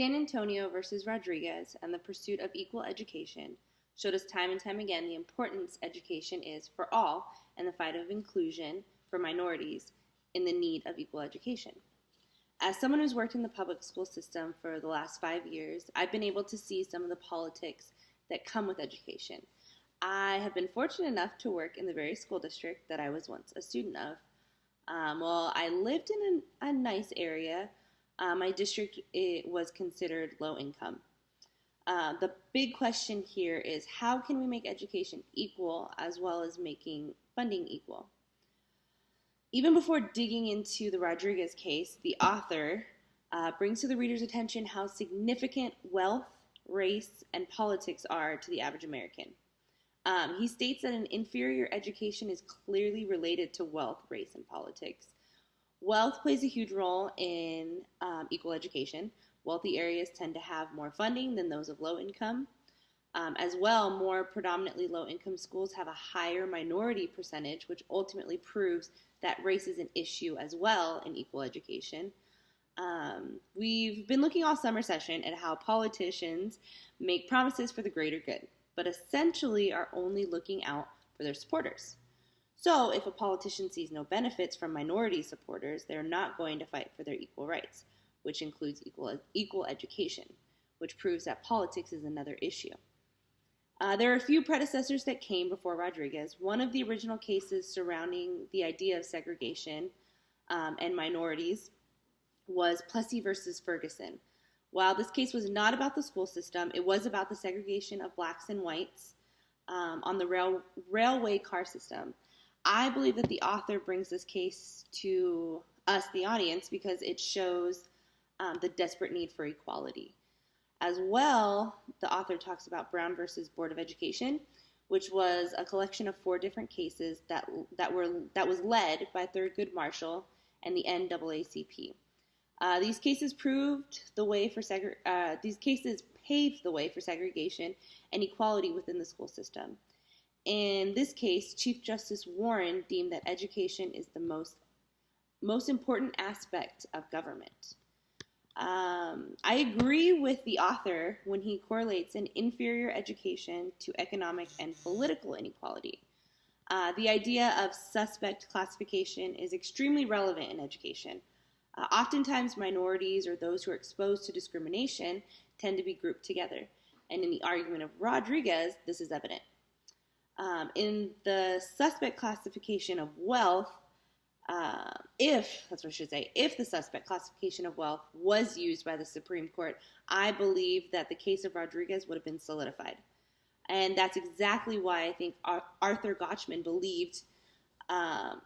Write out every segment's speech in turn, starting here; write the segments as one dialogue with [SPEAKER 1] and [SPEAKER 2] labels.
[SPEAKER 1] San Antonio versus Rodriguez and the pursuit of equal education showed us time and time again the importance education is for all and the fight of inclusion for minorities in the need of equal education. As someone who's worked in the public school system for the last 5 years, I've been able to see some of the politics that come with education. I have been fortunate enough to work in the very school district that I was once a student of. I lived in a nice area. My district was considered low income. The big question here is how can we make education equal as well as making funding equal? Even before digging into the Rodriguez case, the author brings to the reader's attention how significant wealth, race, and politics are to the average American. He states that an inferior education is clearly related to wealth, race, and politics. Wealth plays a huge role in equal education. Wealthy areas tend to have more funding than those of low income. As well, more predominantly low-income schools have a higher minority percentage, which ultimately proves that race is an issue as well in equal education. We've been looking all summer session at how politicians make promises for the greater good, but essentially are only looking out for their supporters. So if a politician sees no benefits from minority supporters, they're not going to fight for their equal rights, which includes equal education, which proves that politics is another issue. There are a few predecessors that came before Rodriguez. One of the original cases surrounding the idea of segregation and minorities was Plessy versus Ferguson. While this case was not about the school system, it was about the segregation of blacks and whites on the railway car system. I believe that the author brings this case to us, the audience, because it shows the desperate need for equality. As well, the author talks about Brown versus Board of Education, which was a collection of 4 different cases that was led by Thurgood Marshall and the NAACP. These cases paved the way for segregation and equality within the school system. In this case, Chief Justice Warren deemed that education is the most important aspect of government. I agree with the author when he correlates an inferior education to economic and political inequality. The idea of suspect classification is extremely relevant in education. Oftentimes, minorities or those who are exposed to discrimination tend to be grouped together. And in the argument of Rodriguez, this is evident. In the suspect classification of wealth, if the suspect classification of wealth was used by the Supreme Court, I believe that the case of Rodriguez would have been solidified. And that's exactly why I think Arthur Gotchman believed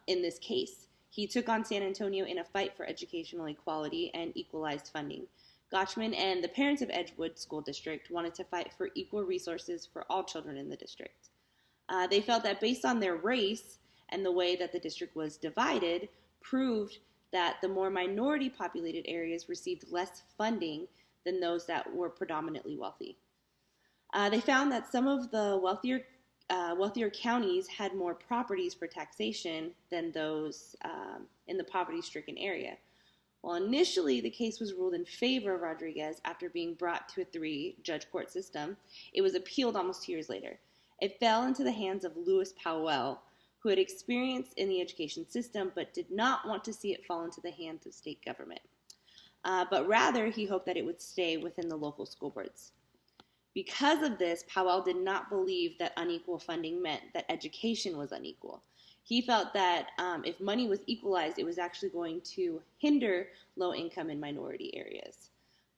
[SPEAKER 1] in this case. He took on San Antonio in a fight for educational equality and equalized funding. Gotchman and the parents of Edgewood School District wanted to fight for equal resources for all children in the district. They felt that based on their race and the way that the district was divided, proved that the more minority populated areas received less funding than those that were predominantly wealthy. They found that some of the wealthier counties had more properties for taxation than those in the poverty-stricken area. While initially the case was ruled in favor of Rodriguez after being brought to a 3-judge court system, it was appealed almost 2 years later. It fell into the hands of Lewis Powell, who had experience in the education system but did not want to see it fall into the hands of state government. But rather, he hoped that it would stay within the local school boards. Because of this, Powell did not believe that unequal funding meant that education was unequal. He felt that if money was equalized, it was actually going to hinder low-income and minority areas.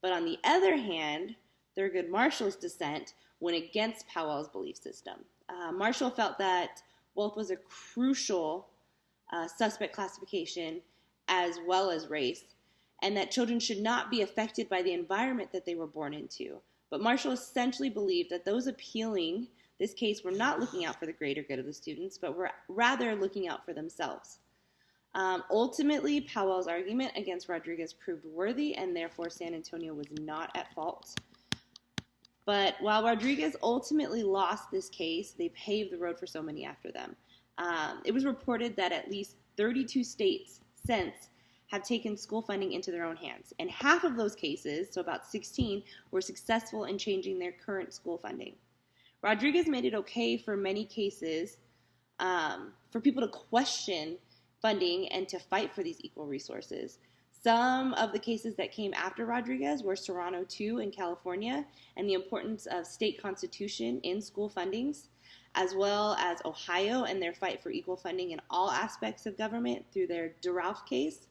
[SPEAKER 1] But on the other hand, Thurgood Marshall's dissent went against Powell's belief system. Marshall felt that wealth was a crucial suspect classification as well as race, and that children should not be affected by the environment that they were born into. But Marshall essentially believed that those appealing this case were not looking out for the greater good of the students, but were rather looking out for themselves. Ultimately, Powell's argument against Rodriguez proved worthy, and therefore San Antonio was not at fault. But while Rodriguez ultimately lost this case, they paved the road for so many after them. It was reported that at least 32 states since have taken school funding into their own hands. And half of those cases, so about 16, were successful in changing their current school funding. Rodriguez made it okay for many cases for people to question funding and to fight for these equal resources. Some of the cases that came after Rodriguez were Serrano 2 in California and the importance of state constitution in school fundings, as well as Ohio and their fight for equal funding in all aspects of government through their DeRalph case.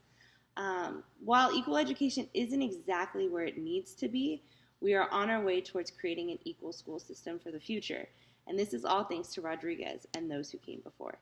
[SPEAKER 1] While equal education isn't exactly where it needs to be, we are on our way towards creating an equal school system for the future. And this is all thanks to Rodriguez and those who came before.